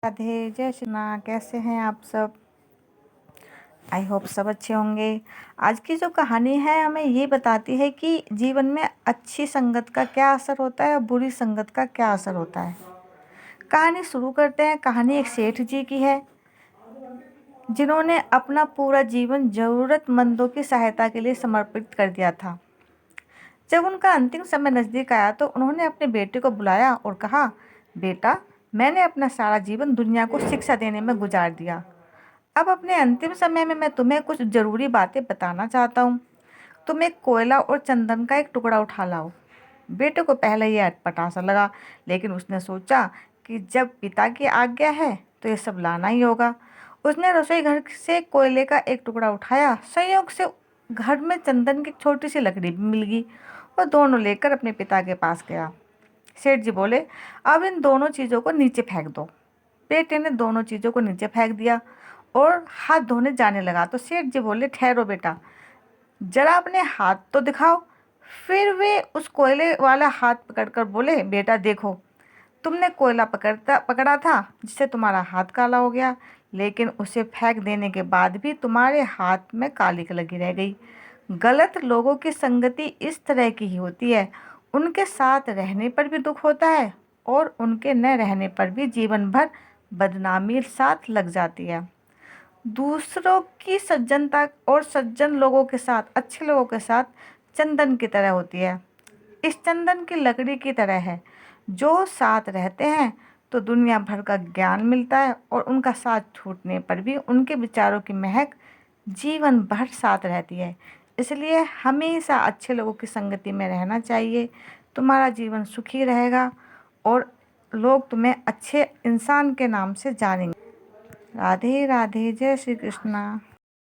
राधे, जय श्री कृष्णा। कैसे हैं आप सब? आई होप सब अच्छे होंगे। आज की जो कहानी है हमें ये बताती है कि जीवन में अच्छी संगत का क्या असर होता है और बुरी संगत का क्या असर होता है। कहानी शुरू करते हैं। कहानी एक सेठ जी की है जिन्होंने अपना पूरा जीवन ज़रूरतमंदों की सहायता के लिए समर्पित कर दिया था। जब उनका अंतिम समय नज़दीक आया तो उन्होंने अपने बेटे को बुलाया और कहा, बेटा, मैंने अपना सारा जीवन दुनिया को शिक्षा देने में गुजार दिया। अब अपने अंतिम समय में मैं तुम्हें कुछ ज़रूरी बातें बताना चाहता हूँ। तुम एक कोयला और चंदन का एक टुकड़ा उठा लाओ। बेटे को पहले ये अटपटा सा लगा, लेकिन उसने सोचा कि जब पिता की आज्ञा है तो ये सब लाना ही होगा। उसने रसोई घर से कोयले का एक टुकड़ा उठाया। संयोग से घर में चंदन की छोटी सी लकड़ी भी मिल गई और दोनों लेकर अपने पिता के पास गया। सेठ जी बोले, अब इन दोनों चीज़ों को नीचे फेंक दो। बेटे ने दोनों चीज़ों को नीचे फेंक दिया और हाथ धोने जाने लगा तो सेठ जी बोले, ठहरो बेटा, जरा अपने हाथ तो दिखाओ। फिर वे उस कोयले वाला हाथ पकड़कर बोले, बेटा देखो, तुमने कोयला पकड़ा था जिससे तुम्हारा हाथ काला हो गया, लेकिन उसे फेंक देने के बाद भी तुम्हारे हाथ में कालिक लगी रह गई। गलत लोगों की संगति इस तरह की ही होती है। उनके साथ रहने पर भी दुख होता है और उनके न रहने पर भी जीवन भर बदनामी साथ लग जाती है। दूसरों की सज्जनता और सज्जन लोगों के साथ, अच्छे लोगों के साथ चंदन की तरह होती है। इस चंदन की लकड़ी की तरह है। जो साथ रहते हैं तो दुनिया भर का ज्ञान मिलता है और उनका साथ छूटने पर भी उनके विचारों की महक जीवन भर साथ रहती है। इसलिए हमेशा अच्छे लोगों की संगति में रहना चाहिए। तुम्हारा जीवन सुखी रहेगा और लोग तुम्हें अच्छे इंसान के नाम से जानेंगे। राधे राधे, जय श्री कृष्णा।